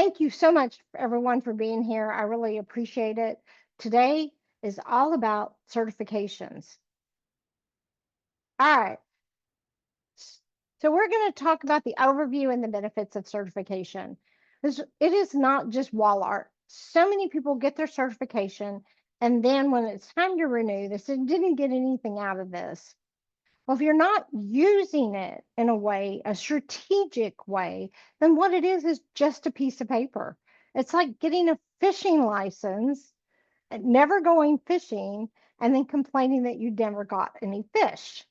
thank you so much, everyone, for being here. I really appreciate it. Today is all about certifications. All right. So we're going to talk about the overview and the benefits of certification. It is not just wall art. So many people get their certification, and then when it's time to renew, they say, didn't get anything out of this. Well, if you're not using it in a way, a strategic way, then what it is just a piece of paper. It's like getting a fishing license, and never going fishing, and then complaining that you never got any fish.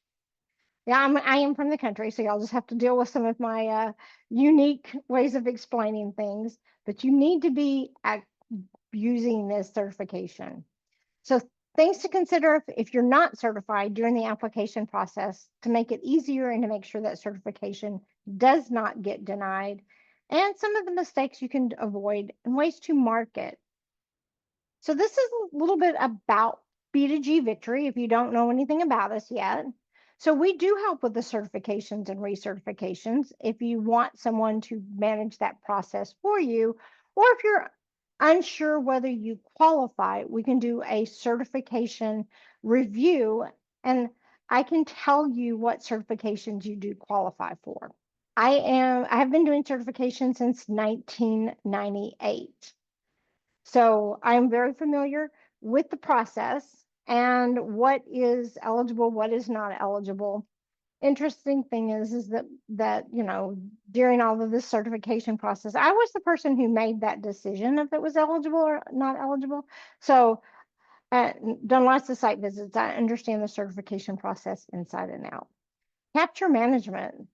Yeah, I am from the country, so y'all just have to deal with some of my unique ways of explaining things. But you need to be using this certification. So things to consider if you're not certified during the application process to make it easier and to make sure that certification does not get denied, and some of the mistakes you can avoid and ways to market. So this is a little bit about B2G Victory if you don't know anything about us yet. So we do help with the certifications and recertifications if you want someone to manage that process for you, or if you're unsure whether you qualify, we can do a certification review, and I can tell you what certifications you do qualify for. I have been doing certification since 1998. So I'm very familiar with the process and what is eligible, what is not eligible. Interesting thing is that during all of this certification process, I was the person who made that decision if it was eligible or not eligible. So done lots of site visits. I understand the certification process inside and out. Capture management,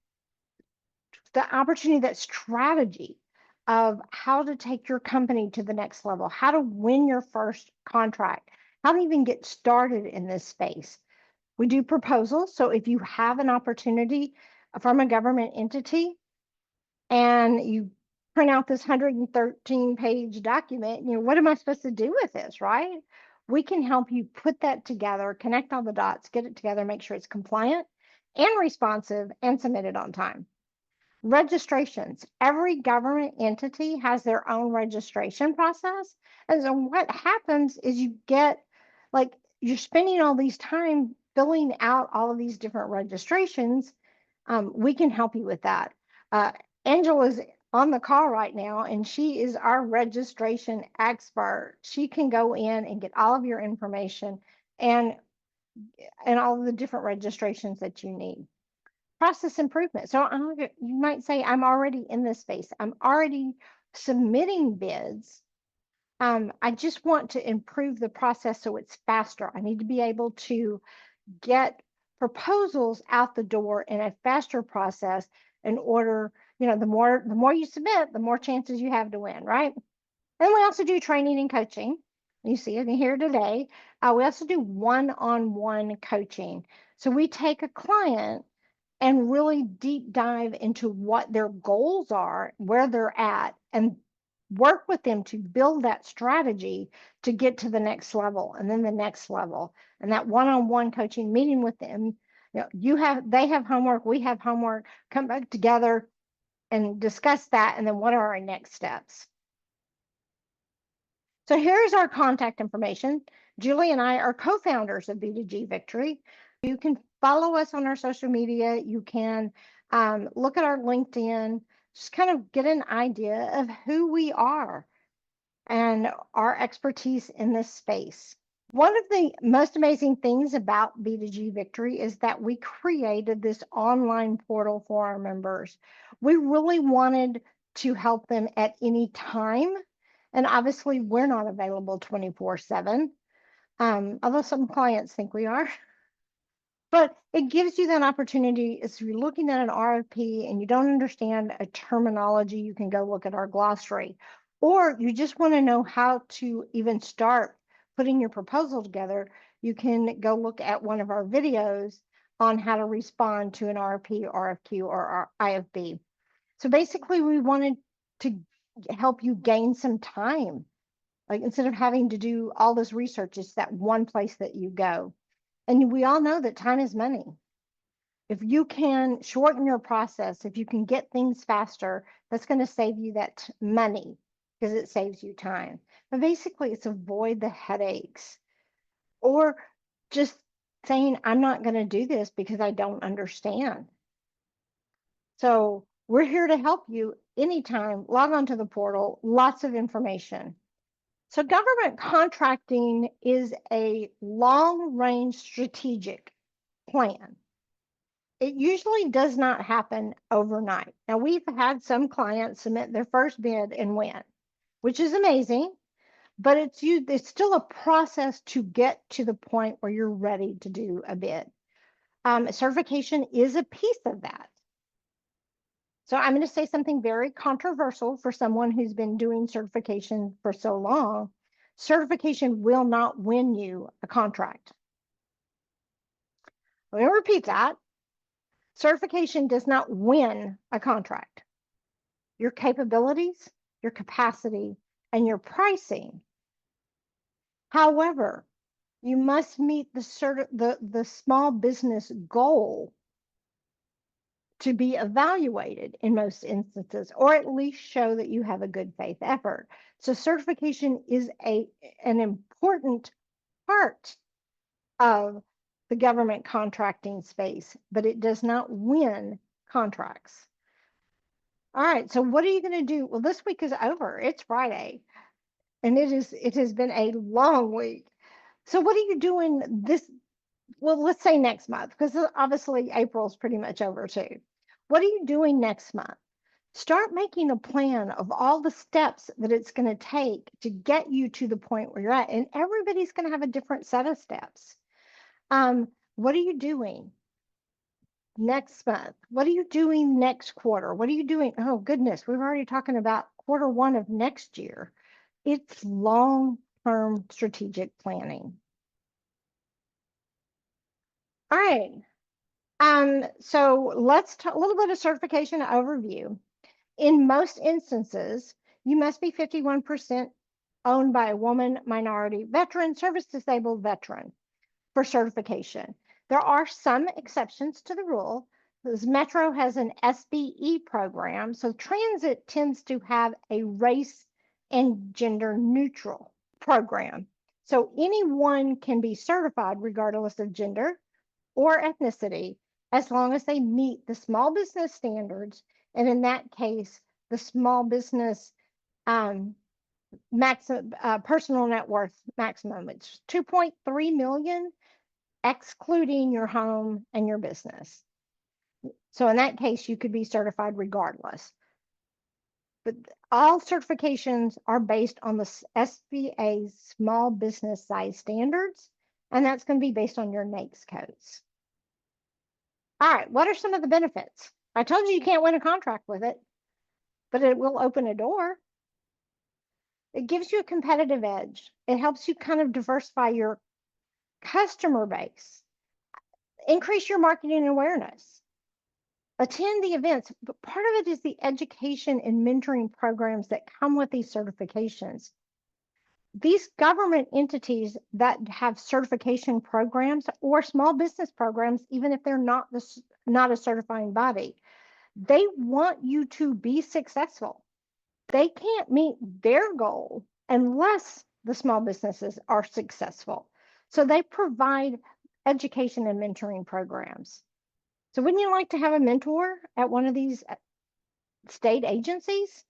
the opportunity, that strategy of how to take your company to the next level, how to win your first contract, how to even get started in this space. We do proposals. So if you have an opportunity from a government entity and you print out this 113-page document, what am I supposed to do with this, right? We can help you put that together, connect all the dots, get it together, make sure it's compliant and responsive and submitted on time. Registrations. Every government entity has their own registration process. And so what happens is you get, like, you're spending all these time filling out all of these different registrations. We can help you with that. Angela's on the call right now, and she is our registration expert. She can go in and get all of your information and all of the different registrations that you need. Process improvement. So you might say, I'm already in this space. I'm already submitting bids. I just want to improve the process so it's faster. I need to be able to get proposals out the door in a faster process in order, the more you submit, the more chances you have to win, right? And we also do training and coaching. You see it here today. We also do one-on-one coaching. So we take a client and really deep dive into what their goals are, where they're at, and work with them to build that strategy to get to the next level and then the next level. And that one-on-one coaching meeting with them, they have homework, we have homework, come back together and discuss that. And then what are our next steps? So here's our contact information. Julie and I are co-founders of B2G Victory. You can follow us on our social media. You can look at our LinkedIn, just kind of get an idea of who we are and our expertise in this space. One of the most amazing things about B2G Victory is that we created this online portal for our members. We really wanted to help them at any time. And obviously, we're not available 24/7, although some clients think we are. But it gives you that opportunity. If you're looking at an RFP and you don't understand a terminology, you can go look at our glossary. Or you just want to know how to even start putting your proposal together, you can go look at one of our videos on how to respond to an RFP, RFQ, or IFB. So basically, we wanted to help you gain some time. Like, instead of having to do all this research, it's that one place that you go. And we all know that time is money. If you can shorten your process, if you can get things faster, that's going to save you that money. because it saves you time. But basically, it's avoid the headaches or just saying, I'm not going to do this because I don't understand. So we're here to help you anytime. Log on to the portal, lots of information. So government contracting is a long range strategic plan. It usually does not happen overnight. Now, we've had some clients submit their first bid and win, which is amazing, but it's still a process to get to the point where you're ready to do a bid. Certification is a piece of that. So I'm going to say something very controversial for someone who's been doing certification for so long. Certification will not win you a contract. Let me repeat that. Certification does not win a contract. Your capabilities, your capacity, and your pricing. However, you must meet the small business goal to be evaluated in most instances, or at least show that you have a good faith effort. So certification is an important part of the government contracting space, but it does not win contracts. All right, so what are you going to do? Well, this week is over. It's Friday, and it has been a long week. So what are you doing this? Well, let's say next month, because obviously April's pretty much over too. What are you doing next month? Start making a plan of all the steps that it's going to take to get you to the point where you're at. And everybody's going to have a different set of steps. What are you doing next month? What are you doing next quarter? What are you doing? Oh, goodness, we're already talking about quarter one of next year. It's long-term strategic planning. All right. So let's talk a little bit of certification overview. In most instances, you must be 51% owned by a woman, minority, veteran, service disabled veteran for certification. There are some exceptions to the rule. Because Metro has an SBE program, so transit tends to have a race and gender neutral program. So anyone can be certified regardless of gender or ethnicity as long as they meet the small business standards. And in that case, the small business personal net worth maximum, it's 2.3 million, excluding your home and your business. So in that case, you could be certified regardless. But all certifications are based on the SBA's small business size standards, and that's going to be based on your NAICS codes. All right, what are some of the benefits? I told you you can't win a contract with it, but it will open a door. It gives you a competitive edge. It helps you kind of diversify your customer base, increase your marketing awareness, attend the events. But part of it is the education and mentoring programs that come with these certifications. These government entities that have certification programs or small business programs, even if they're not a certifying body, they want you to be successful. They can't meet their goal unless the small businesses are successful. So they provide education and mentoring programs. So wouldn't you like to have a mentor at one of these state agencies?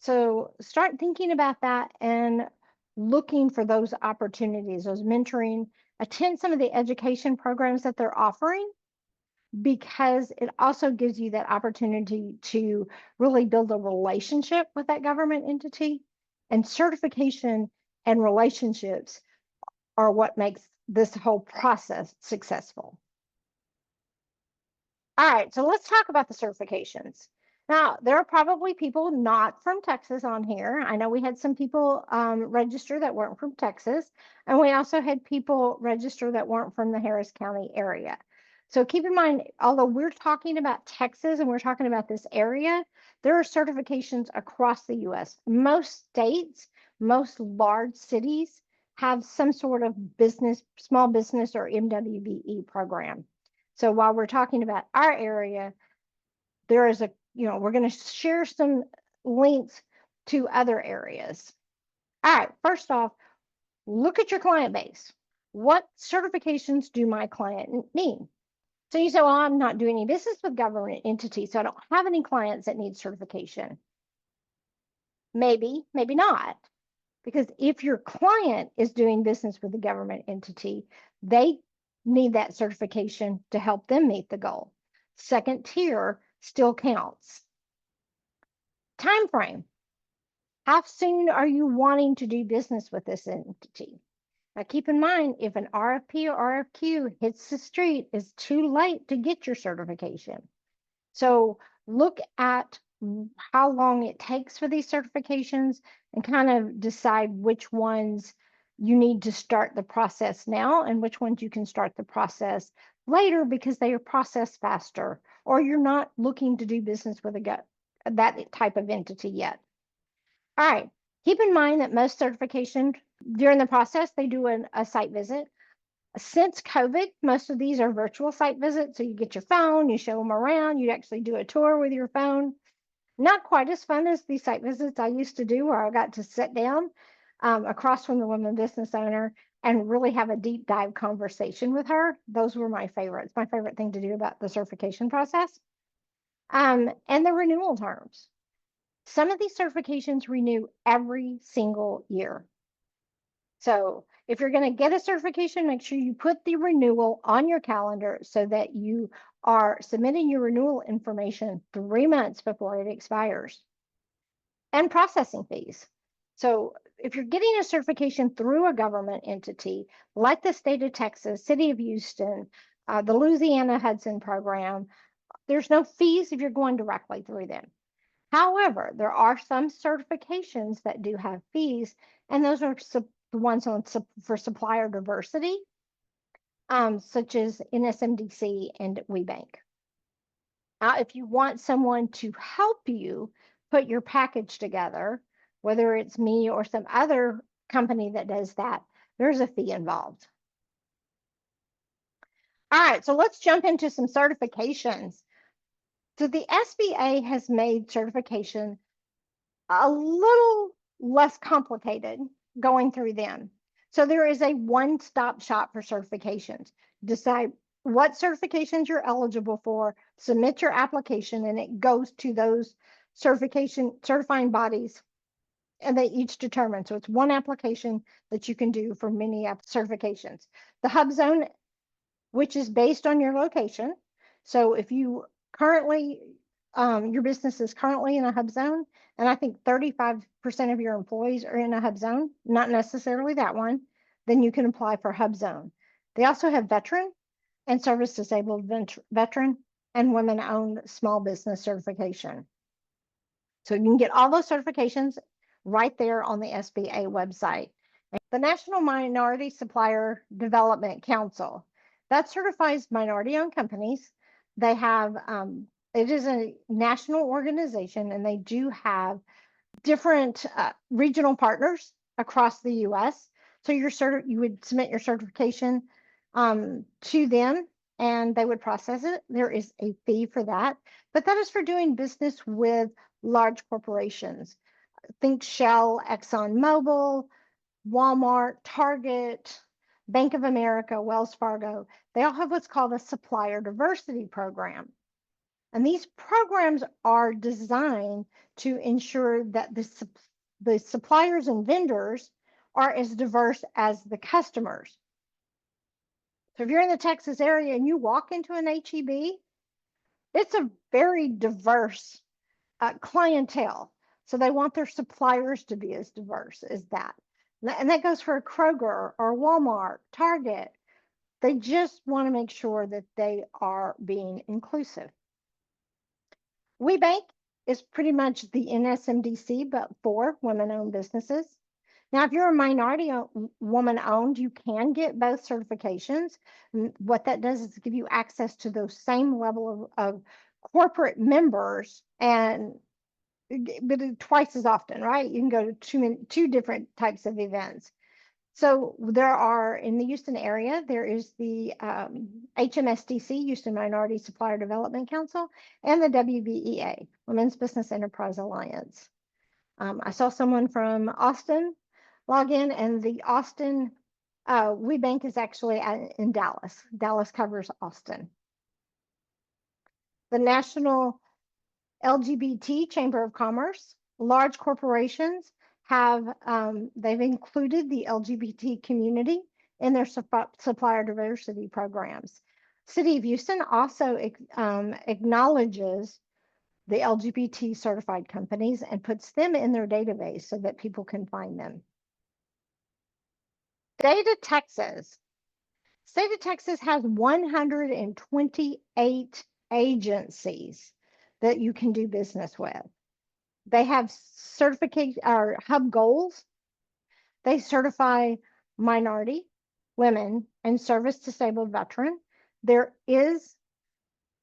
So start thinking about that and looking for those opportunities, those mentoring, attend some of the education programs that they're offering, because it also gives you that opportunity to really build a relationship with that government entity. And certification and relationships are what makes this whole process successful. All right, so let's talk about the certifications. Now, there are probably people not from Texas on here. I know we had some people register that weren't from Texas, and we also had people register that weren't from the Harris County area. So keep in mind, although we're talking about Texas and we're talking about this area, there are certifications across the US. Most states, most large cities have some sort of business, small business or MWBE program. So while we're talking about our area, there is we're going to share some links to other areas. All right, first off, look at your client base. What certifications do my client need? So you say, well, I'm not doing any business with government entities, so I don't have any clients that need certification. Maybe, maybe not. Because if your client is doing business with a government entity, they need that certification to help them meet the goal. Second tier still counts. Time frame. How soon are you wanting to do business with this entity? Now, keep in mind, if an RFP or RFQ hits the street, it's too late to get your certification. So look at how long it takes for these certifications and kind of decide which ones you need to start the process now and which ones you can start the process later because they are processed faster, or you're not looking to do business with that type of entity yet. All right. Keep in mind that most certifications during the process, they do a site visit. Since COVID, most of these are virtual site visits. So you get your phone, you show them around, you actually do a tour with your phone. Not quite as fun as the site visits I used to do, where I got to sit down across from the woman business owner and really have a deep dive conversation with her. Those were my favorites. My favorite thing to do about the certification process. And the renewal terms. Some of these certifications renew every single year. So if you're going to get a certification, make sure you put the renewal on your calendar so that you are submitting your renewal information 3 months before it expires. And processing fees. So if you're getting a certification through a government entity, like the state of Texas, City of Houston, the Louisiana Hudson program, there's no fees if you're going directly through them. However, there are some certifications that do have fees, and those are the ones for supplier diversity, such as NSMDC and WeBank. If you want someone to help you put your package together, whether it's me or some other company that does that, there's a fee involved. All right, so let's jump into some certifications. So the SBA has made certification a little less complicated going through them. So there is a one-stop shop for certifications. Decide what certifications you're eligible for, submit your application, and it goes to those certifying bodies, and they each determine. So it's one application that you can do for many certifications. The hub zone, which is based on your location. So if you currently, your business is currently in a hub zone, and I think 35% of your employees are in a hub zone, not necessarily that one, then you can apply for hub zone. They also have veteran and service disabled veteran and women-owned small business certification. So you can get all those certifications right there on the SBA website. The National Minority Supplier Development Council, that certifies minority-owned companies. They have, it is a national organization, and they do have different regional partners across the U.S. So you would submit your certification to them, and they would process it. There is a fee for that, but that is for doing business with large corporations. Think Shell, ExxonMobil, Walmart, Target, Bank of America, Wells Fargo. They all have what's called a supplier diversity program. And these programs are designed to ensure that the suppliers and vendors are as diverse as the customers. So if you're in the Texas area and you walk into an HEB, it's a very diverse clientele. So they want their suppliers to be as diverse as that. And that goes for a Kroger or Walmart, Target. They just want to make sure that they are being inclusive. WeBank is pretty much the NSMDC, but for women-owned businesses. Now, if you're a minority woman-owned, you can get both certifications. What that does is give you access to those same level of corporate members, and but twice as often, right? You can go to two different types of events. So there are, in the Houston area, there is the HMSDC, Houston Minority Supplier Development Council, and the WBEA, Women's Business Enterprise Alliance. I saw someone from Austin log in, and the Austin We Bank is actually in Dallas. Dallas covers Austin. The National LGBT Chamber of Commerce, large corporations they've included the LGBT community in their supplier diversity programs. City of Houston also acknowledges the LGBT certified companies and puts them in their database so that people can find them. State of Texas. State of Texas has 128 agencies that you can do business with. They have certification or hub goals. They certify minority, women, and service disabled veteran. There is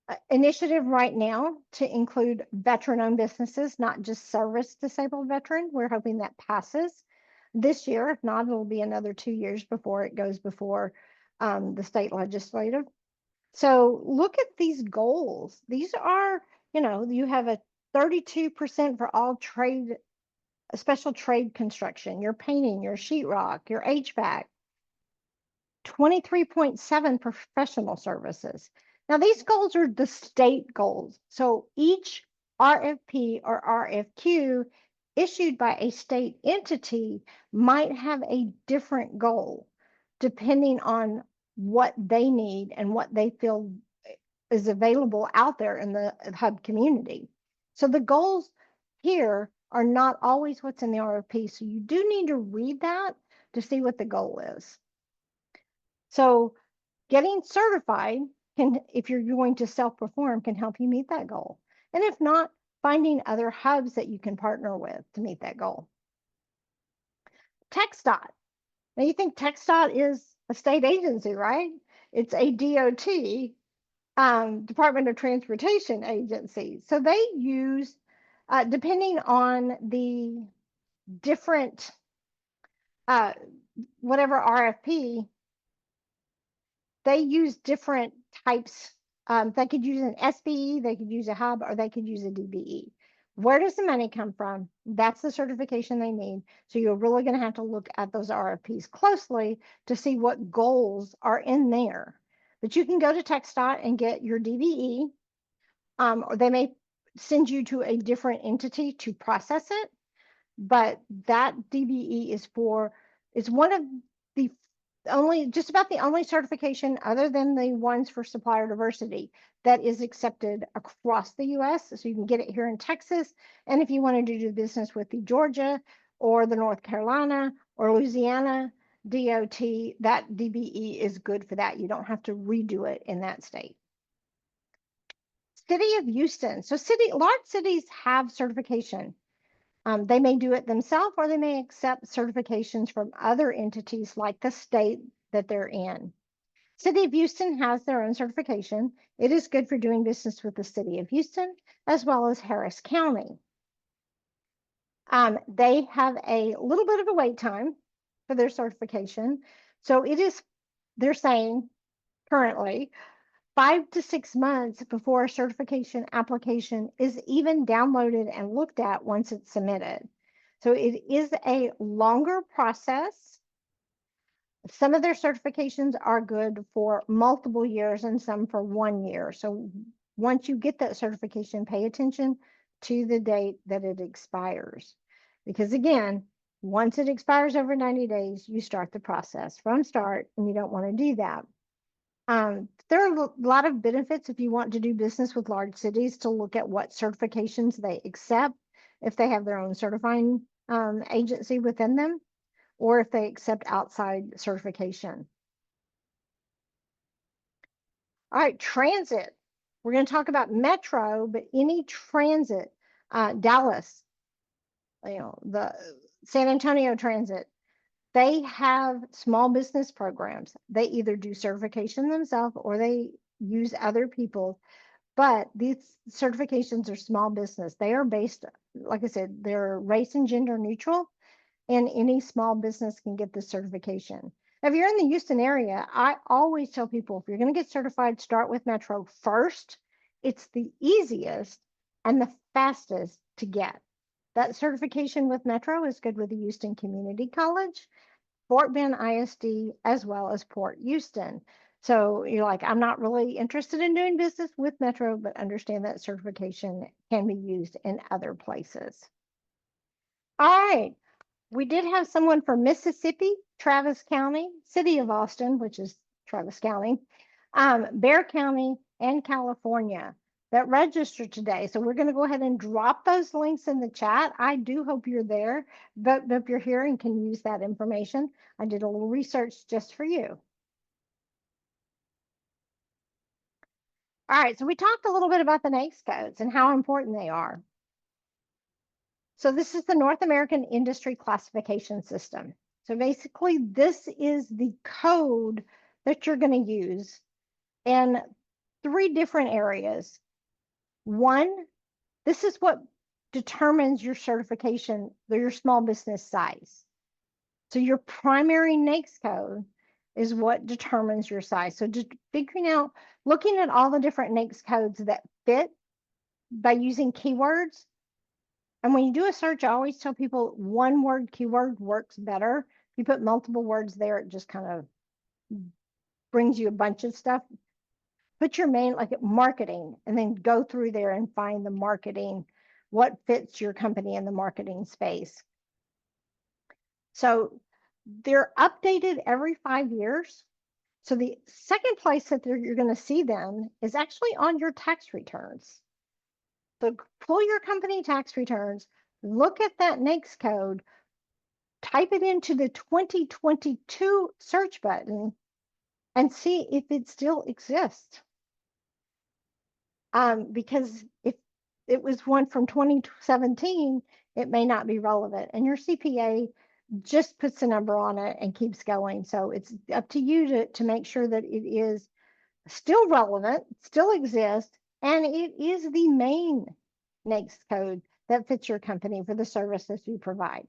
an initiative right now to include veteran-owned businesses, not just service disabled veteran. We're hoping that passes this year. If not, it'll be another 2 years before it goes before the state legislative. So look at these goals. These are, you have a 32% for all trade, special trade construction, your painting, your sheetrock, your HVAC, 23.7 professional services. Now, these goals are the state goals. So each RFP or RFQ issued by a state entity might have a different goal depending on what they need and what they feel is available out there in the hub community. So the goals here are not always what's in the RFP. So you do need to read that to see what the goal is. So getting certified can, if you're going to self-perform, can help you meet that goal. And if not, finding other hubs that you can partner with to meet that goal. TxDOT. Now you think TxDOT is a state agency, right? It's a DOT, Department of Transportation agency. So they use, depending on the different, whatever RFP, they use different types. They could use an SBE, they could use a hub, or they could use a DBE. Where does the money come from? That's the certification they need. So you're really going to have to look at those RFPs closely to see what goals are in there. But you can go to TxDOT and get your DBE, or they may send you to a different entity to process it. But that DBE is one of the just about the only certification other than the ones for supplier diversity that is accepted across the US. So you can get it here in Texas. And if you want to do business with the Georgia or the North Carolina or Louisiana DOT, that DBE is good for that. You don't have to redo it in that state. City of Houston. So large cities have certification. They may do it themselves, or they may accept certifications from other entities like the state that they're in. City of Houston has their own certification. It is good for doing business with the City of Houston as well as Harris County. They have a little bit of a wait time for their certification. So they're saying currently 5 to 6 months before a certification application is even downloaded and looked at once it's submitted. So it is a longer process. Some of their certifications are good for multiple years and some for 1 year. So once you get that certification, pay attention to the date that it expires. Because again, once it expires over 90 days, you start the process from start, and you don't want to do that. There are a lot of benefits if you want to do business with large cities to look at what certifications they accept, if they have their own certifying agency within them, or if they accept outside certification. All right, transit. We're going to talk about metro, but any transit, Dallas, the San Antonio transit, they have small business programs. They either do certification themselves or they use other people, but these certifications are small business. They are based, like I said, they're race and gender neutral, and any small business can get this certification. If you're in the Houston area, I always tell people, if you're going to get certified, start with Metro first. It's the easiest and the fastest to get. That certification with Metro is good with the Houston Community College, Fort Bend ISD, as well as Port Houston. So you're like, I'm not really interested in doing business with Metro, but understand that certification can be used in other places. All right. We did have someone from Mississippi, Travis County, City of Austin, which is Travis County, Bear County, and California that registered today. So we're going to go ahead and drop those links in the chat. I do hope you're there, but if you're here and can use that information, I did a little research just for you. All right, so we talked a little bit about the NAICS codes and how important they are. So this is the North American Industry Classification System. So basically, this is the code that you're going to use in 3 different areas. One, this is what determines your certification, your small business size. So your primary NAICS code is what determines your size. So just figuring out, looking at all the different NAICS codes that fit by using keywords. And when you do a search, I always tell people 1-word keyword works better. If you put multiple words there, it just kind of brings you a bunch of stuff. Put your main, like marketing, and then go through there and find the marketing, what fits your company in the marketing space. So they're updated every 5 years. So the second place that you're going to see them is actually on your tax returns. So pull your company tax returns, look at that NAICS code, type it into the 2022 search button, and see if it still exists. Because if it was one from 2017, it may not be relevant. And your CPA just puts a number on it and keeps going. So it's up to you to make sure that it is still relevant, still exists, and it is the main NAICS code that fits your company for the services you provide.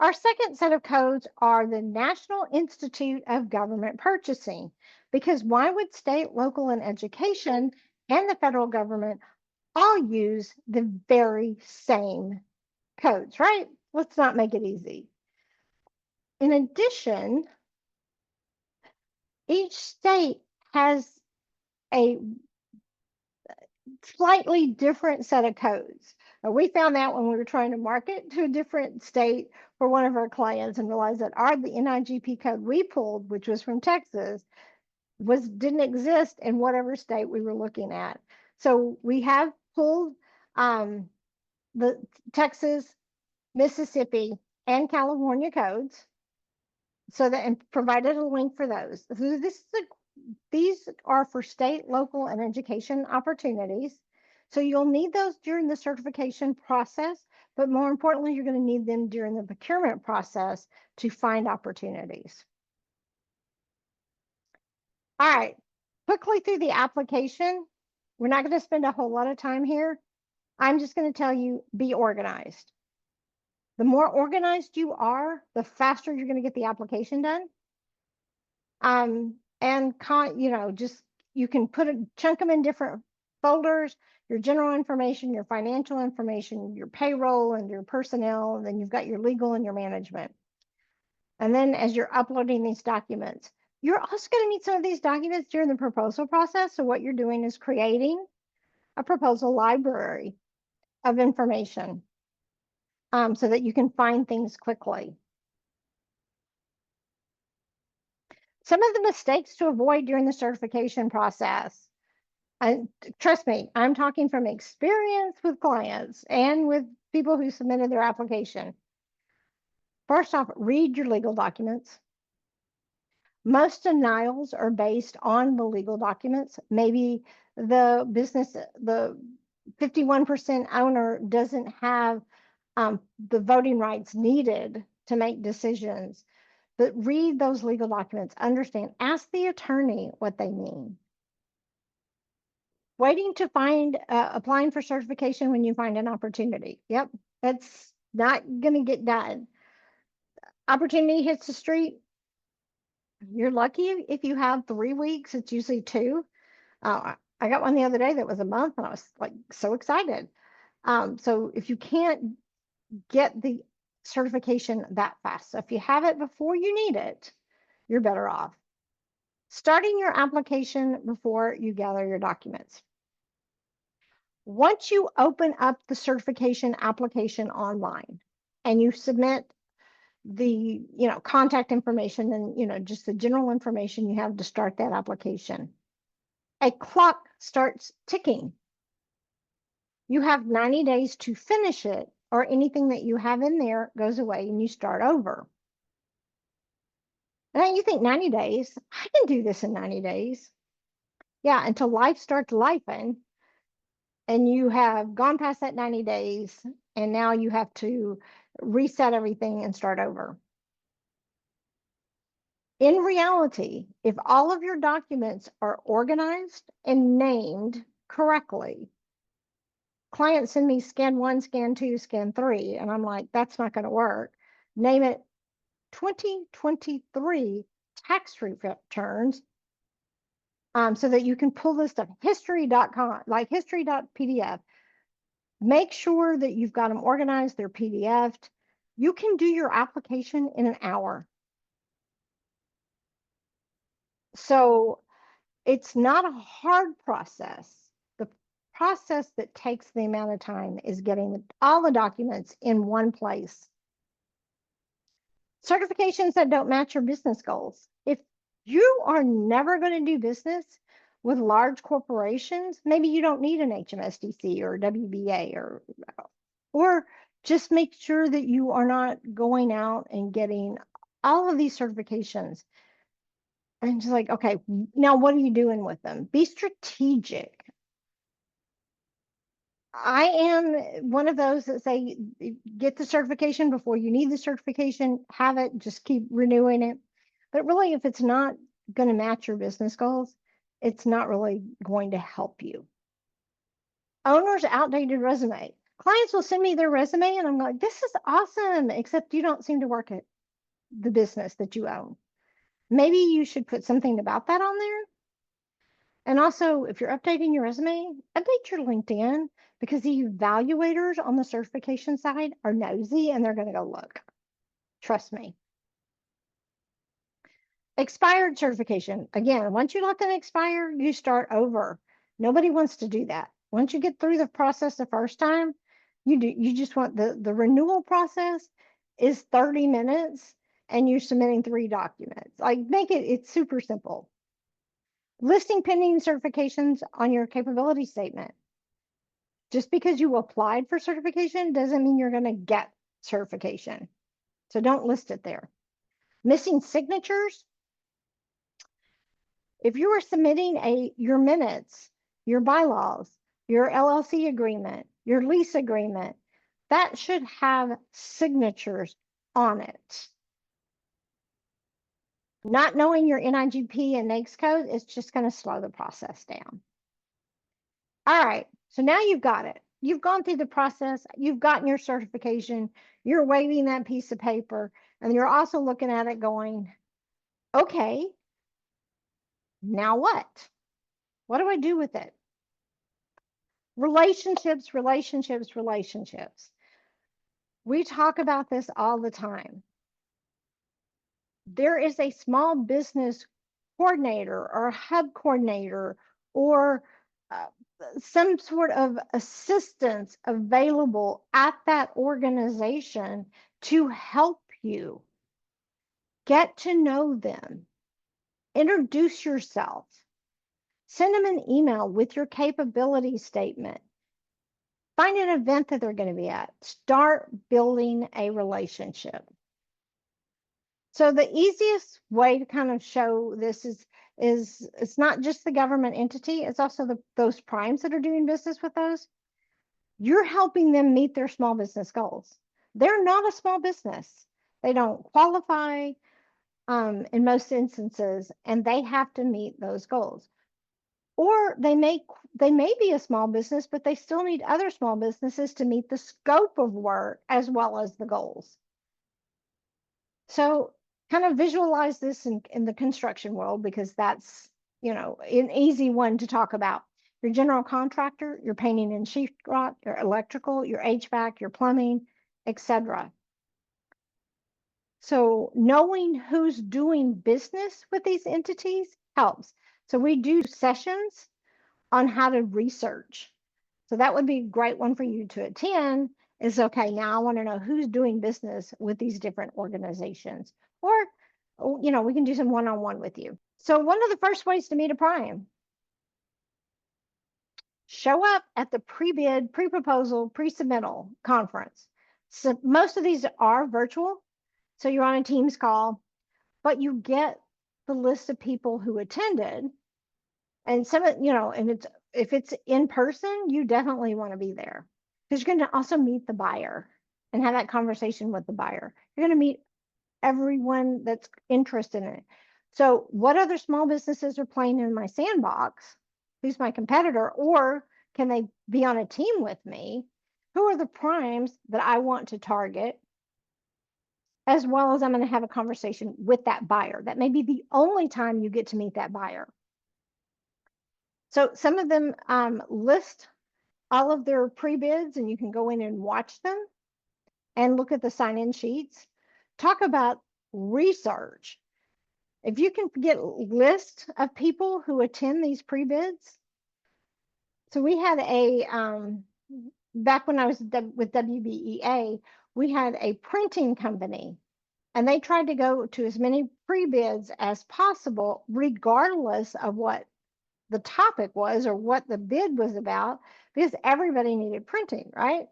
Our second set of codes are the National Institute of Government Purchasing, because why would state, local, and education and the federal government all use the very same codes, right? Let's not make it easy. In addition, each state has a slightly different set of codes. We found that when we were trying to market to a different state for one of our clients and realized that the NIGP code we pulled, which was from Texas, didn't exist in whatever state we were looking at. So we have pulled the Texas, Mississippi, and California codes, so that, and provided a link for those. So these are for state, local, and education opportunities. So you'll need those during the certification process, but more importantly, you're going to need them during the procurement process to find opportunities. All right, quickly through the application. We're not going to spend a whole lot of time here. I'm just going to tell you, be organized. The more organized you are, the faster you're going to get the application done. And just, you can chunk them in different folders, your general information, your financial information, your payroll and your personnel, and then you've got your legal and your management. And then as you're uploading these documents, you're also going to need some of these documents during the proposal process. So what you're doing is creating a proposal library of information, so that you can find things quickly. Some of the mistakes to avoid during the certification process. And trust me, I'm talking from experience with clients and with people who submitted their application. First off, read your legal documents. Most denials are based on the legal documents. Maybe the 51% owner doesn't have the voting rights needed to make decisions. But read those legal documents, understand, ask the attorney what they mean. Waiting to find, applying for certification when you find an opportunity. Yep, that's not going to get done. Opportunity hits the street. You're lucky if you have 3 weeks. It's usually 2. I got one the other day that was a month, and I was like so excited. So if you can't get the certification that fast, so if you have it before you need it, you're better off starting your application before you gather your documents. Once you open up the certification application online and you submit the contact information and just the general information you have to start that application, a clock starts ticking. You have 90 days to finish it, or anything that you have in there goes away and you start over. Now you think 90 days, I can do this in 90 days. Yeah, until life starts lifing and you have gone past that 90 days and now you have to reset everything and start over. In reality, if all of your documents are organized and named correctly, clients send me scan 1, scan 2, scan 3, and I'm like, that's not going to work. Name it 2023 tax returns, so that you can pull this stuff, history.com, like history.pdf. Make sure that you've got them organized, they're PDF'd. You can do your application in an hour. So it's not a hard process. The process that takes the amount of time is getting all the documents in one place. Certifications that don't match your business goals. If you are never going to do business with large corporations, maybe you don't need an HMSDC or WBA, or just make sure that you are not going out and getting all of these certifications. And just like, okay, now what are you doing with them? Be strategic. I am one of those that say, get the certification before you need the certification, have it, just keep renewing it. But really, if it's not going to match your business goals, it's not really going to help you. Owner's outdated resume. Clients will send me their resume and I'm like, this is awesome, except you don't seem to work at the business that you own. Maybe you should put something about that on there. And also, if you're updating your resume, update your LinkedIn, because the evaluators on the certification side are nosy and they're going to go look. Trust me. Expired certification. Again, once you let them expire, you start over. Nobody wants to do that. Once you get through the process the first time, you just want the renewal process is 30 minutes and you're submitting 3 documents. Like, it's super simple. Listing pending certifications on your capability statement. Just because you applied for certification doesn't mean you're going to get certification. So don't list it there. Missing signatures. If you are submitting your minutes, your bylaws, your LLC agreement, your lease agreement, that should have signatures on it. Not knowing your NIGP and NAICS code is just going to slow the process down. All right, so now you've got it. You've gone through the process, you've gotten your certification, you're waving that piece of paper, and you're also looking at it going, okay, now what? What do I do with it? Relationships, relationships, relationships. We talk about this all the time. There is a small business coordinator or a hub coordinator or some sort of assistance available at that organization to help you. Get to know them. Introduce yourself. Send them an email with your capability statement. Find an event that they're going to be at. Start building a relationship. So the easiest way to kind of show this is it's not just the government entity, it's also those primes that are doing business with those. You're helping them meet their small business goals. They're not a small business. They don't qualify in most instances, and they have to meet those goals. Or they may be a small business, but they still need other small businesses to meet the scope of work as well as the goals. So kind of visualize this in the construction world, because that's, an easy one to talk about. your general contractor, your painting and sheetrock, your electrical, your HVAC, your plumbing, etc. So knowing who's doing business with these entities helps. So we do sessions on how to research. So that would be a great one for you to attend is okay, now I want to know who's doing business with these different organizations. Or, we can do some one-on-one with you. So one of the first ways to meet a prime, show up at the pre-bid, pre-proposal, pre-submittal conference. So most of these are virtual. So you're on a Teams call, but you get the list of people who attended. And and if it's in person, you definitely want to be there because you're going to also meet the buyer and have that conversation with the buyer. You're going to meet everyone that's interested in it. So, what other small businesses are playing in my sandbox? Who's my competitor? Or can they be on a team with me? Who are the primes that I want to target? As well as I'm going to have a conversation with that buyer. That may be the only time you get to meet that buyer. So some of them list all of their pre-bids, and you can go in and watch them and look at the sign-in sheets. Talk about research. If you can get a list of people who attend these pre-bids. So we had back when I was with WBEA, we had a printing company, and they tried to go to as many pre-bids as possible, regardless of what the topic was or what the bid was about, because everybody needed printing, right?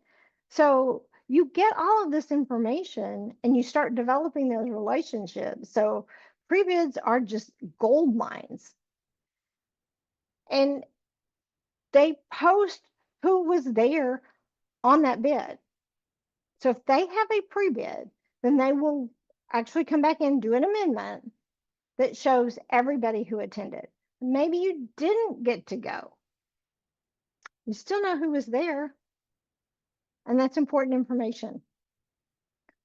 So you get all of this information and you start developing those relationships. So pre-bids are just gold mines. And they post who was there on that bid. So if they have a pre-bid, then they will actually come back and do an amendment that shows everybody who attended. Maybe you didn't get to go. You still know who was there, and that's important information.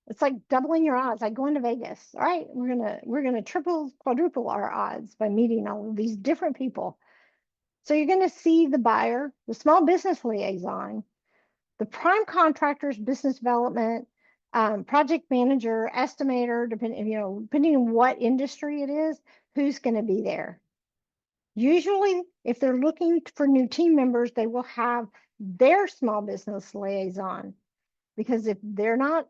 It's like doubling your odds, like going to Vegas. All right, we're gonna triple, quadruple our odds by meeting all of these different people. So you're gonna see the buyer, the small business liaison, the prime contractors, business development, project manager, estimator, depending on what industry it is, who's going to be there. Usually, if they're looking for new team members, they will have their small business liaison, because if they're not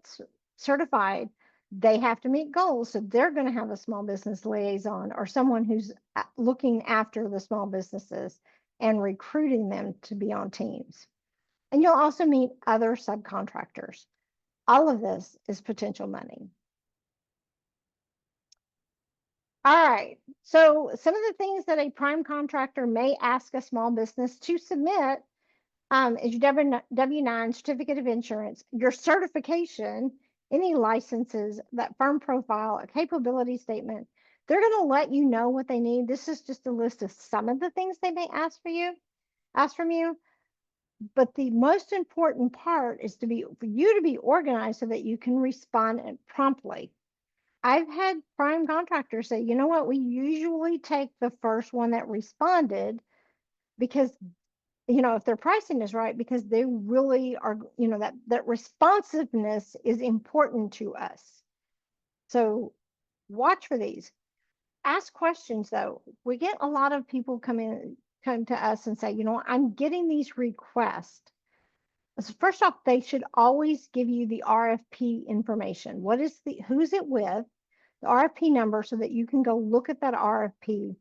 certified, they have to meet goals. So they're going to have a small business liaison or someone who's looking after the small businesses and recruiting them to be on teams. And you'll also meet other subcontractors. All of this is potential money. All right. So some of the things that a prime contractor may ask a small business to submit is your W-9, certificate of insurance, your certification, any licenses, that firm profile, a capability statement. They're going to let you know what they need. This is just a list of some of the things they may ask from you. But the most important part is for you to be organized so that you can respond promptly. I've had prime contractors say, you know what, we usually take the first one that responded because, if their pricing is right, because they really are, that responsiveness is important to us. So watch for these. Ask questions though. We get a lot of people come to us and say, I'm getting these requests. So first off, they should always give you the RFP information. Who's it with? The RFP number, so that you can go look at that RFP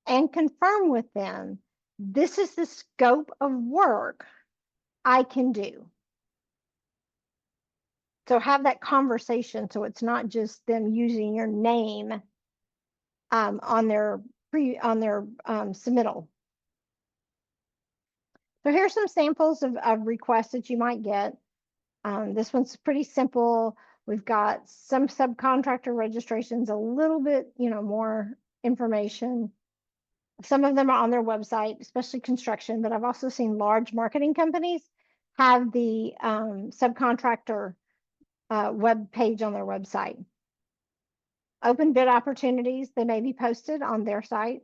and confirm with them, this is the scope of work I can do. So have that conversation, so it's not just them using your name on their submittal. So here's some samples of requests that you might get. This one's pretty simple. We've got some subcontractor registrations, a little bit, more information. Some of them are on their website, especially construction, but I've also seen large marketing companies have the subcontractor web page on their website. Open bid opportunities, they may be posted on their site.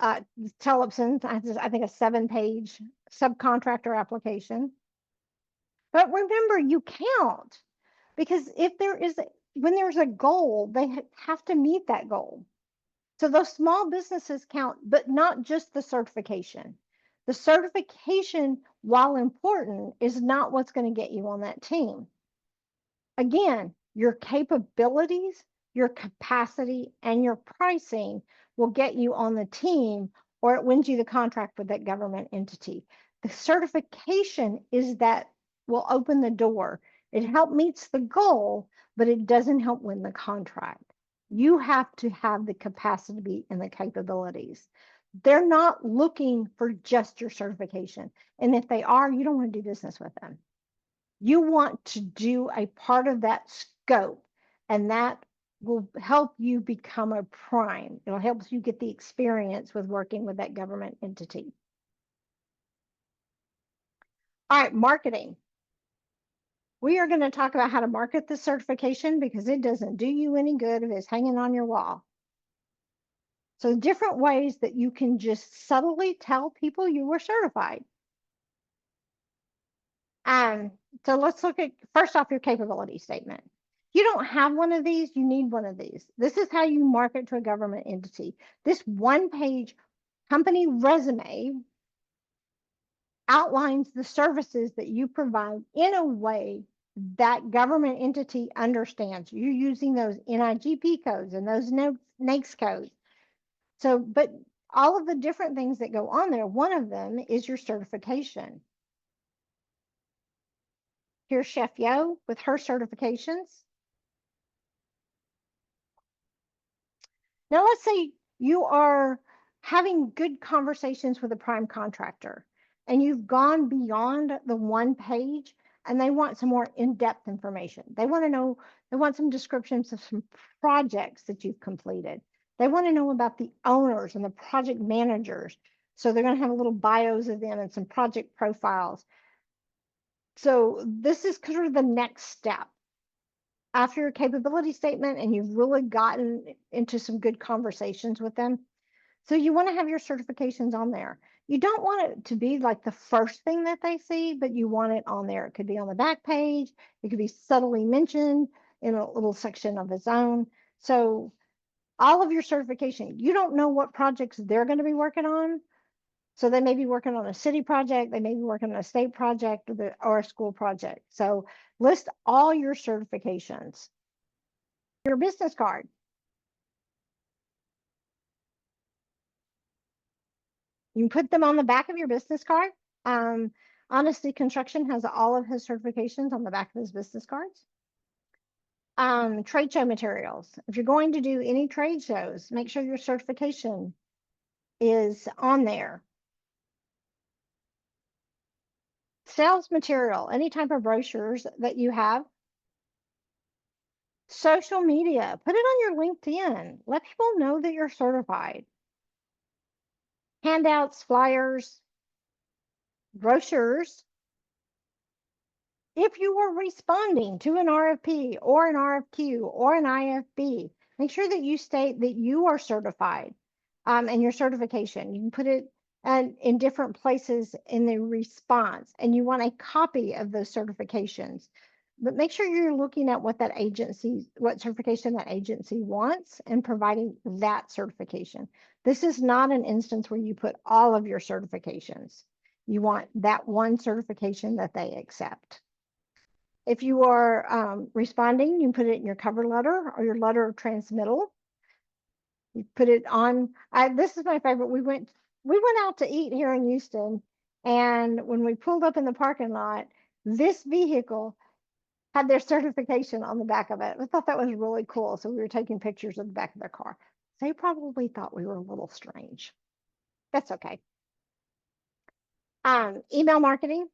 Tellefson, I think a 7-page subcontractor application. But remember, you count, because if there is when there's a goal, they have to meet that goal. So those small businesses count, but not just the certification. The certification, while important, is not what's going to get you on that team. Again, your capabilities, your capacity, and your pricing will get you on the team, or it wins you the contract with that government entity. The certification is that will open the door. It helps meets the goal, but it doesn't help win the contract. You have to have the capacity and the capabilities. They're not looking for just your certification. And if they are, you don't want to do business with them. You want to do a part of that scope, and that will help you become a prime. It'll help you get the experience with working with that government entity. All right, marketing. We are going to talk about how to market the certification, because it doesn't do you any good if it's hanging on your wall. So different ways that you can just subtly tell people you were certified. So let's look at, first off, your capability statement. You don't have one of these, you need one of these. This is how you market to a government entity. This 1-page company resume outlines the services that you provide in a way that government entity understands. You're using those NIGP codes and those NAICS codes. So, but all of the different things that go on there, one of them is your certification. Here's Chef Yo with her certifications. Now, let's say you are having good conversations with a prime contractor, and you've gone beyond the 1 page, and they want some more in-depth information. They want to know, they want some descriptions of some projects that you've completed. They want to know about the owners and the project managers. So they're going to have a little bios of them and some project profiles. So this is kind of the next step after your capability statement, and you've really gotten into some good conversations with them. So you want to have your certifications on there. You don't want it to be like the first thing that they see, but you want it on there. It could be on the back page. It could be subtly mentioned in a little section of its own. So all of your certification, you don't know what projects they're going to be working on. So they may be working on a city project, they may be working on a state project, or a school project. So list all your certifications. Your business card. You can put them on the back of your business card. Honesty Construction has all of his certifications on the back of his business cards. Trade show materials. If you're going to do any trade shows, make sure your certification is on there. Sales material, any type of brochures that you have. Social media, put it on your LinkedIn. Let people know that you're certified. Handouts, flyers, brochures. If you are responding to an RFP or an RFQ or an IFB, make sure that you state that you are certified, and your certification. You can put it in different places in the response, and you want a copy of those certifications. But make sure you're looking at what certification that agency wants, and providing that certification. This is not an instance where you put all of your certifications. You want that one certification that they accept. If you are responding, you can put it in your cover letter or your letter of transmittal. You put it on. This is my favorite. We went out to eat here in Houston, and when we pulled up in the parking lot, this vehicle had their certification on the back of it. I thought that was really cool. So we were taking pictures of the back of their car. They probably thought we were a little strange. That's okay. Email marketing.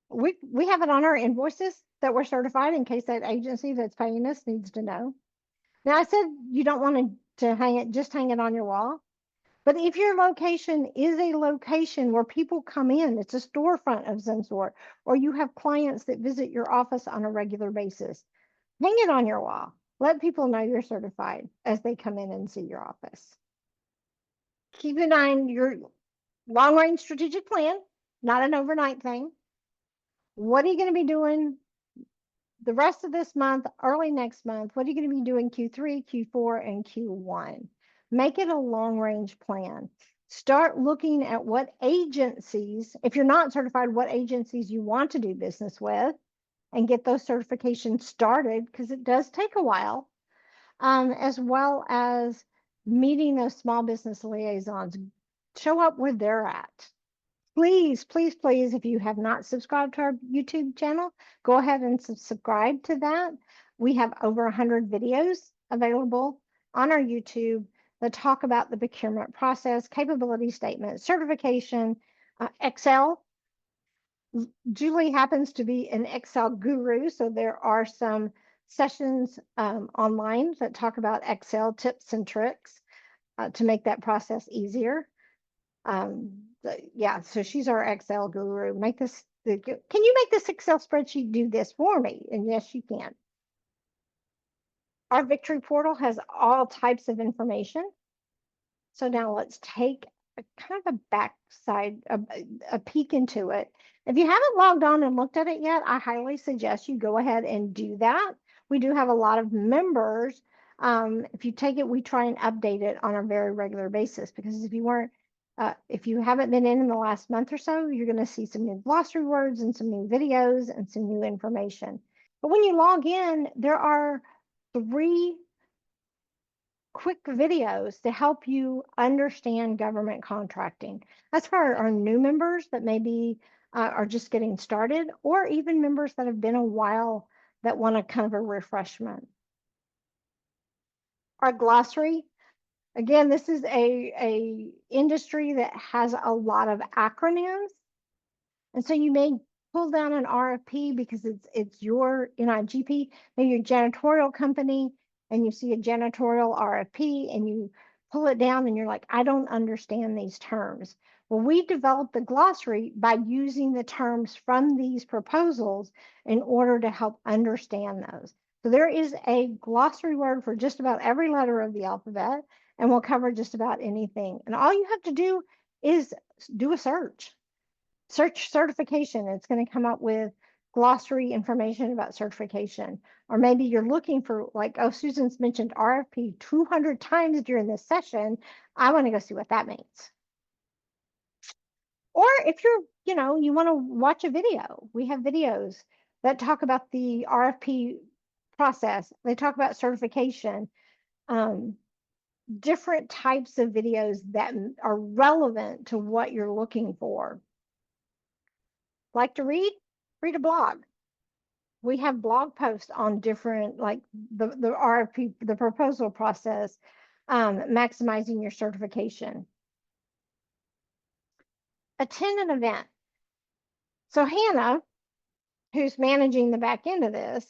We have it on our invoices that we're certified, in case that agency that's paying us needs to know. Now, I said you don't want to hang it on your wall. But if your location is a location where people come in, it's a storefront of some sort, or you have clients that visit your office on a regular basis, hang it on your wall. Let people know you're certified as they come in and see your office. Keep in mind your long range strategic plan, not an overnight thing. What are you going to be doing the rest of this month, early next month? What are you going to be doing Q3, Q4, and Q1? Make it a long range plan. Start looking at what agencies, if you're not certified, what agencies you want to do business with, and get those certifications started because it does take a while, as well as meeting those small business liaisons. Show up where they're at. Please, please, please, if you have not subscribed to our YouTube channel, go ahead and subscribe to that. We have over 100 videos available on our YouTube that talk about the procurement process, capability statement, certification, Excel. Julie happens to be an Excel guru, so there are some sessions online that talk about Excel tips and tricks to make that process easier. Yeah, so she's our Excel guru. Can you make this Excel spreadsheet do this for me? And yes, you can. Our Victory portal has all types of information. So now let's take a kind of a backside, a peek into it. If you haven't logged on and looked at it yet, I highly suggest you go ahead and do that. We do have a lot of members. If you take it, we try and update it on a very regular basis, because if you haven't been in the last month or so, you're going to see some new glossary words and some new videos and some new information. But when you log in, there are 3 quick videos to help you understand government contracting. That's for our new members that maybe are just getting started, or even members that have been a while that want a kind of a refreshment. Our glossary, again, this is a industry that has a lot of acronyms. And so you may pull down an RFP because it's your NIGP, maybe your janitorial company, and you see a janitorial RFP and you pull it down and you're like, I don't understand these terms. Well, we developed the glossary by using the terms from these proposals in order to help understand those. So there is a glossary word for just about every letter of the alphabet, and we'll cover just about anything. And all you have to do is do a search certification. It's going to come up with glossary information about certification. Or maybe you're looking for, like, oh, Susan's mentioned RFP 200 times during this session. I want to go see what that means. Or if you want to watch a video, we have videos that talk about the RFP process. They talk about certification, different types of videos that are relevant to what you're looking for. Like to read? Read a blog. We have blog posts on different, like the RFP, the proposal process, maximizing your certification. Attend an event. So Hannah, who's managing the back end of this,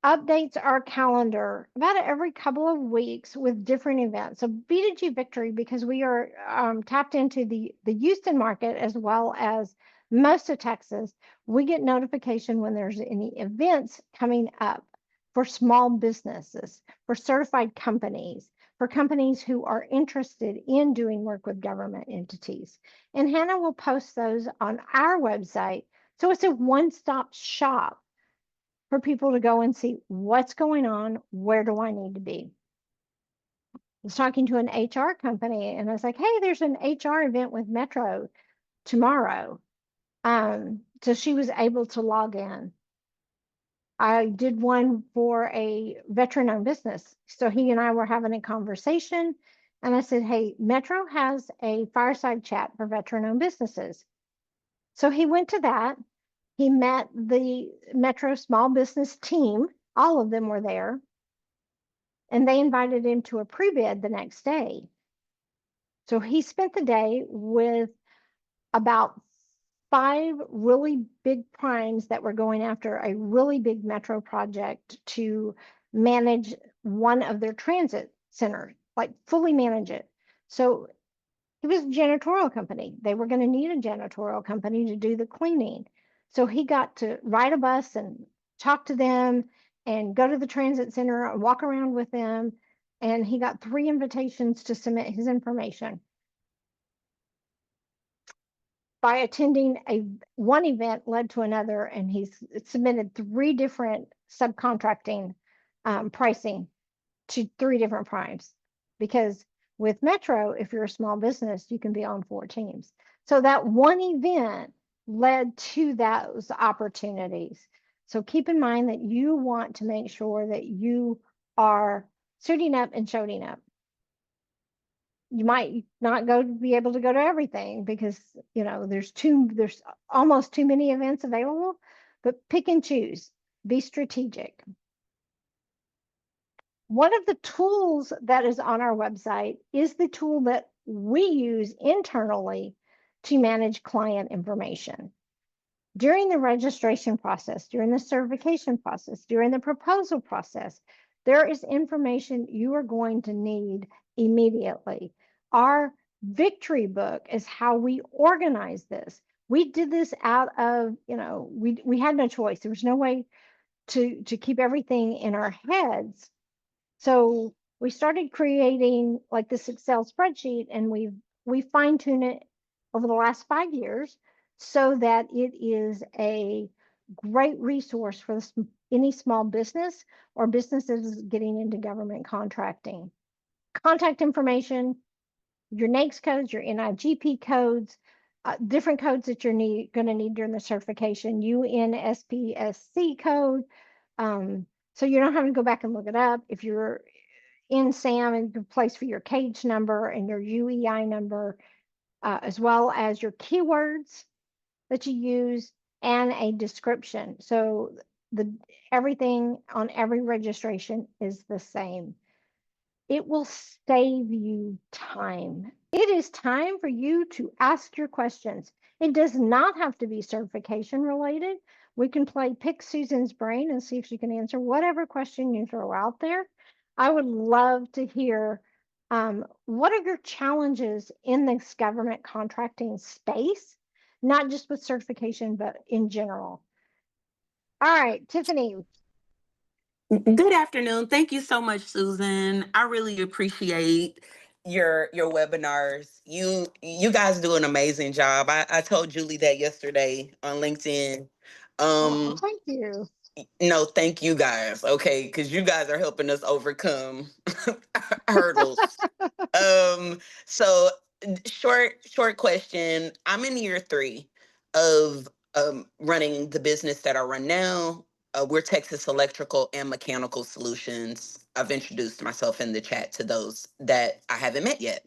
updates our calendar about every couple of weeks with different events. So B2G Victory, because we are tapped into the Houston market as well as most of Texas, we get notification when there's any events coming up for small businesses, for certified companies, for companies who are interested in doing work with government entities. And Hannah will post those on our website. So it's a one-stop shop for people to go and see what's going on, where do I need to be. I was talking to an HR company and I was like, hey, there's an HR event with Metro tomorrow. So she was able to log in. I did one for a veteran-owned business. So he and I were having a conversation and I said, hey, Metro has a fireside chat for veteran-owned businesses. So he went to that. He met the Metro small business team. All of them were there. And they invited him to a pre-bid the next day. So he spent the day with about 5 really big primes that were going after a really big Metro project to manage one of their transit centers, like fully manage it. So it was a janitorial company. They were going to need a janitorial company to do the cleaning. So he got to ride a bus and talk to them and go to the transit center and walk around with them. and he got 3 invitations to submit his information. By attending one event led to another, and he's submitted 3 different subcontracting pricing to 3 different primes. Because with Metro, if you're a small business, you can be on 4 teams. So that one event led to those opportunities. So keep in mind that you want to make sure that you are suiting up and showing up. You might not be able to go to everything because there's almost too many events available, but pick and choose, be strategic. One of the tools that is on our website is the tool that we use internally to manage client information. During the registration process, during the certification process, during the proposal process, there is information you are going to need immediately. Our victory book is how we organize this. We did this out of, we had no choice. There was no way to keep everything in our heads. So we started creating like this Excel spreadsheet, and we fine-tuned it over the last 5 years so that it is a great resource for any small business or businesses getting into government contracting. Contact information, your NAICS codes, your NIGP codes, different codes that you're going to need during the certification, UNSPSC code. So you don't have to go back and look it up. If you're in SAM, and the place for your cage number and your UEI number, as well as your keywords that you use and a description. So everything on every registration is the same. It will save you time. It is time for you to ask your questions. It does not have to be certification related. We can pick Susan's brain and see if she can answer whatever question you throw out there. I would love to hear what are your challenges in this government contracting space, not just with certification, but in general. All right, Tiffany. Good afternoon. Thank you so much, Susan. I really appreciate your webinars. You guys do an amazing job. I told Julie that yesterday on LinkedIn. Oh, Um, thank you. no, thank you guys. Okay, because you guys are helping us overcome hurdles. So short question. I'm in year 3 of running the business that I run now. We're Texas Electrical and Mechanical Solutions. I've introduced myself in the chat to those that I haven't met yet.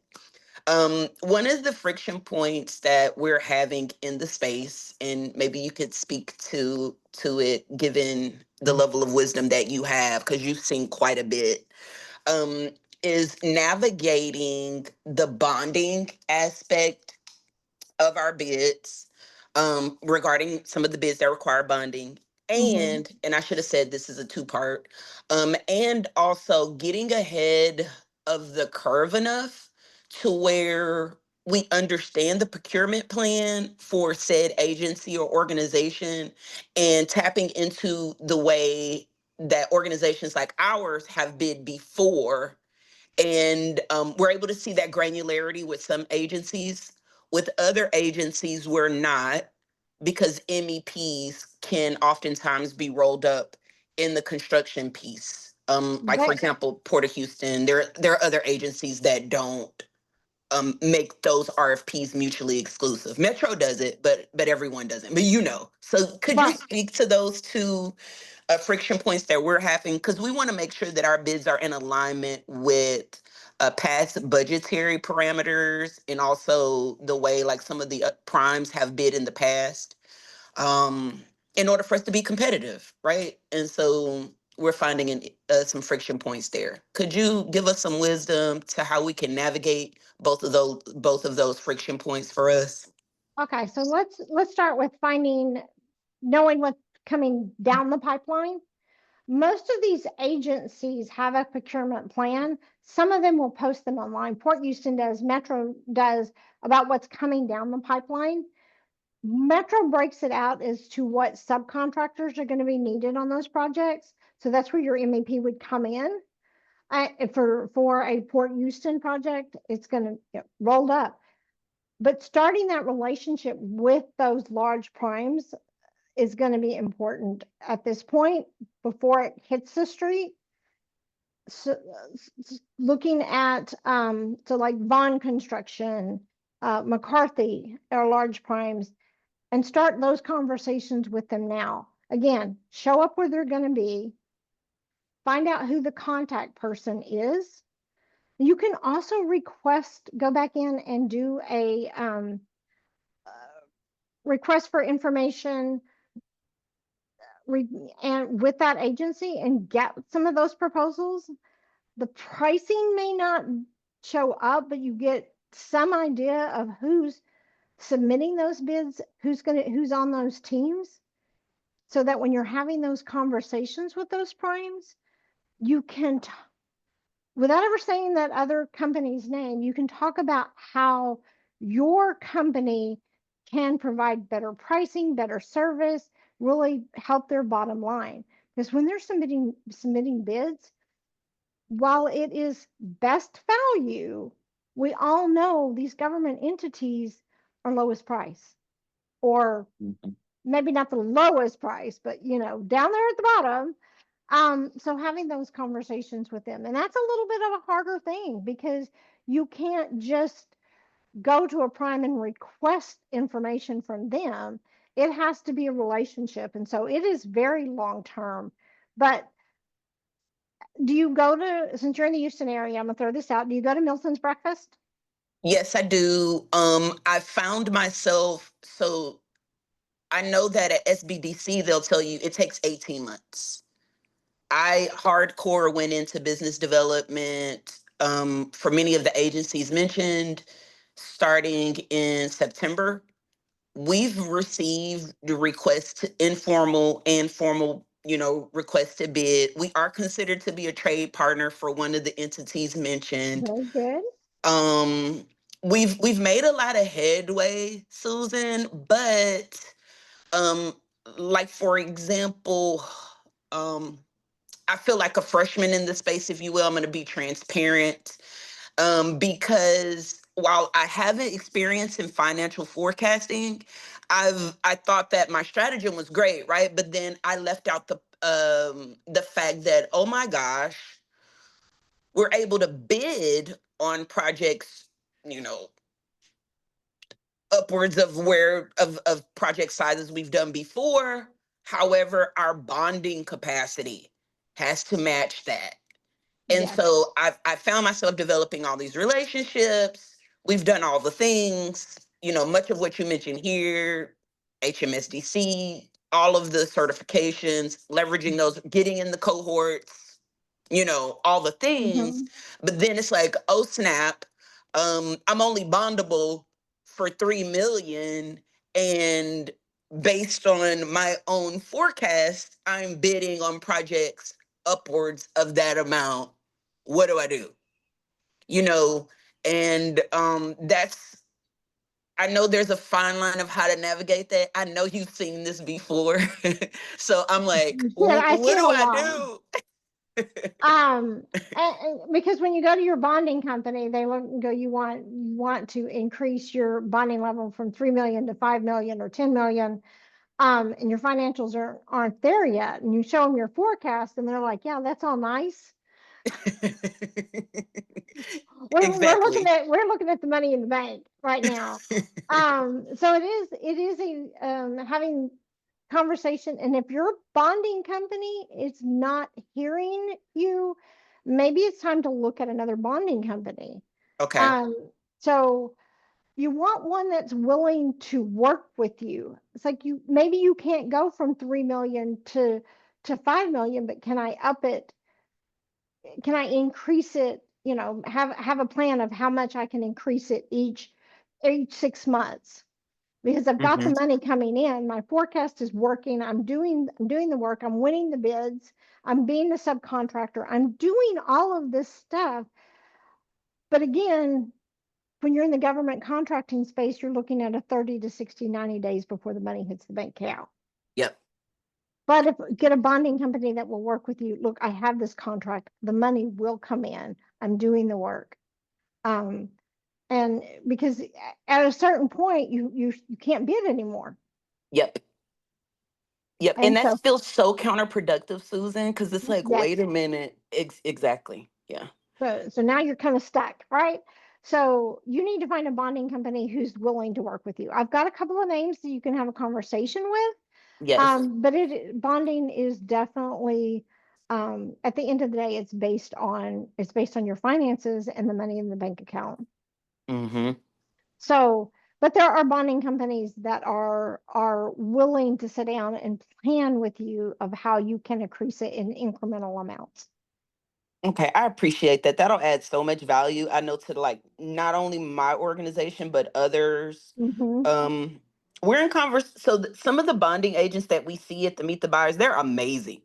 One of the friction points that we're having in the space, and maybe you could speak to it given the level of wisdom that you have, because you've seen quite a bit, um, is navigating the bonding aspect of our bids, regarding some of the bids that require bonding. Mm-hmm. And I should have said this is a 2-part, and also getting ahead of the curve enough to where we understand the procurement plan for said agency or organization, and tapping into the way that organizations like ours have bid before. And we're able to see that granularity with some agencies. With other agencies, we're not, because MEPs can oftentimes be rolled up in the construction piece. Like for Right. example, Port of Houston, there are other agencies that don't make those RFPs mutually exclusive. Metro does it, but everyone doesn't. But so could you Right. speak to those two friction points that we're having, because we want to make sure that our bids are in alignment with past budgetary parameters, and also the way like some of the primes have bid in the past, um, in order for us to be competitive, right? And so we're finding some friction points there. Could you give us some wisdom to how we can navigate both of those friction points for us? Okay, so let's start with knowing what's coming down the pipeline. Most of these agencies have a procurement plan. Some of them will post them online. Port Houston does, Metro does, about what's coming down the pipeline. Metro breaks it out as to what subcontractors are going to be needed on those projects. So that's where your MEP would come in. For a Port Houston project, it's going to get rolled up. But starting that relationship with those large primes is going to be important at this point before it hits the street. So, looking at so like Vaughn Construction, McCarthy are large primes, and start those conversations with them now. Again, show up where they're going to be, find out who the contact person is. You can also request, go back in and do a request for information and with that agency and get some of those proposals. The pricing may not show up, but you get some idea of who's submitting those bids, who's on those teams, so that when you're having those conversations with those primes, you can without ever saying that other company's name, you can talk about how your company can provide better pricing, better service, really help their bottom line. Because when they're submitting bids, while it is best value, we all know these government entities are lowest price, or maybe not the lowest price, but down there at the bottom. So having those conversations with them, and that's a little bit of a harder thing because you can't just go to a prime and request information from them. It has to be a relationship, and so it is very long term. But do you go to, since you're in the Houston area, I'm gonna throw this out. Do you go to Milton's Breakfast? Yes, I do. I found myself, so I know that at SBDC they'll tell you it takes 18 months. I hardcore went into business development for many of the agencies mentioned starting in September. We've received the requests to informal and formal, requests to bid. We are considered to be a trade partner for one of the entities mentioned. Very good. Um, we've made a lot of headway, Susan, but um, like for example, um, I feel like a freshman in the space, if you will. I'm going to be transparent because while I haven't experienced in financial forecasting, I thought that my stratagem was great, right? But then I left out the fact that, oh my gosh, we're able to bid on projects, you know, upwards of of project sizes we've done before. However, our bonding capacity has to match that. And Yes. so I found myself developing all these relationships. We've done all the things, much of what you mentioned here, HMSDC, all of the certifications, leveraging those, getting in the cohorts, all the things. Hmm. But then it's like, oh snap, I'm only bondable for 3 million, and based on my own forecast, I'm bidding on projects upwards of that amount. What do I do? You know, and that's, I know there's a fine line of how to navigate that. I know you've seen this before. So I'm like, I see what it do a I lot. do? Because when you go to your bonding company, they look and go, you want to increase your bonding level from 3 million to 5 million or 10 million. And your financials aren't there yet. And you show them your forecast and they're like, yeah, that's all nice. Exactly. We're looking at the money in the bank right now. So it is a having conversation, and if your bonding company is not hearing you, maybe it's time to look at another bonding company. Okay. Um, so you want one that's willing to work with you. It's like maybe you can't go from 3 million to 5 million, but can I up it? Can I increase it? Have a plan of how much I can increase it each 6 months, because I've got the Hmm. money coming in. My forecast is working. I'm doing the work. I'm winning the bids. I'm being the subcontractor. I'm doing all of this stuff. But again, when you're in the government contracting space, you're looking at a 30 to 60, 90 days before the money hits the bank account. Yep. But if get a bonding company that will work with you. Look, I have this contract. The money will come in. I'm doing the work. Um, and because at a certain point you can't bid anymore. Yep. Yep. And And that so feels so counterproductive, Susan, because it's like, wait yes, a minute. Exactly. Yeah. so now you're kind of stuck, right? So you need to find a bonding company who's willing to work with you. I've got a couple of names that you can have a conversation with. Yes. But it bonding is definitely at the end of the day, it's based on your finances and the money in the bank account. Mm-hmm. So, but there are bonding companies that are willing to sit down and plan with you of how you can increase it in incremental amounts. Okay, I appreciate that. That'll add so much value. I know to like not only my organization but others. Hmm. Um, we're in converse. So some of the bonding agents that we see at the Meet the Buyers, they're amazing.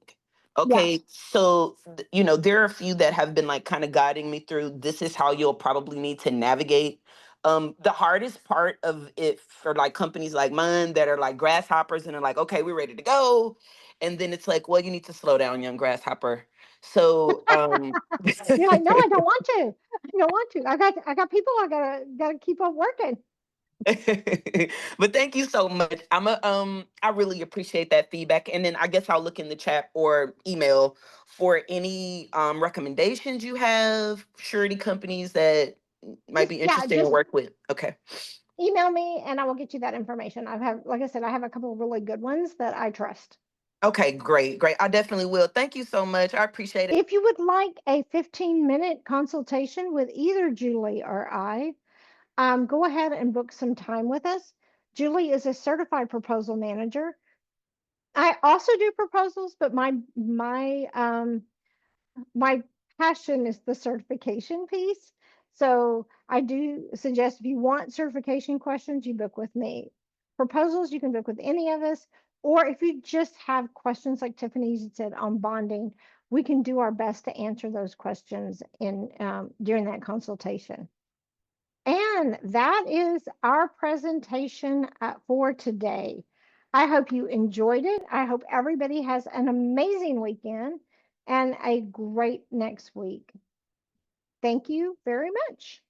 Yeah. Okay, so you know there are a few that have been like kind of guiding me through. This is how you'll probably need to navigate. The hardest part of it for like companies like mine that are like grasshoppers and are like, okay, we're ready to go, and then it's like, well, you need to slow down, young grasshopper. So, You're like, no, I don't want to. I don't want to. I got people I gotta keep on working. but thank you so much. I really appreciate that feedback. And then I guess I'll look in the chat or email for any recommendations you have, surety companies that might Just be yeah, interesting to just work with. Okay. email me and I will get you that information. Like I said, I have a couple of really good ones that I trust. Okay, great, great. I definitely will. Thank you so much. I appreciate it. If you would like a 15-minute consultation with either Julie or I, go ahead and book some time with us. Julie is a certified proposal manager. I also do proposals, but my passion is the certification piece. So I do suggest if you want certification questions, you book with me. Proposals, you can book with any of us. Or if you just have questions like Tiffany said on bonding, we can do our best to answer those questions in during that consultation. And that is our presentation for today. I hope you enjoyed it. I hope everybody has an amazing weekend and a great next week. Thank you very much.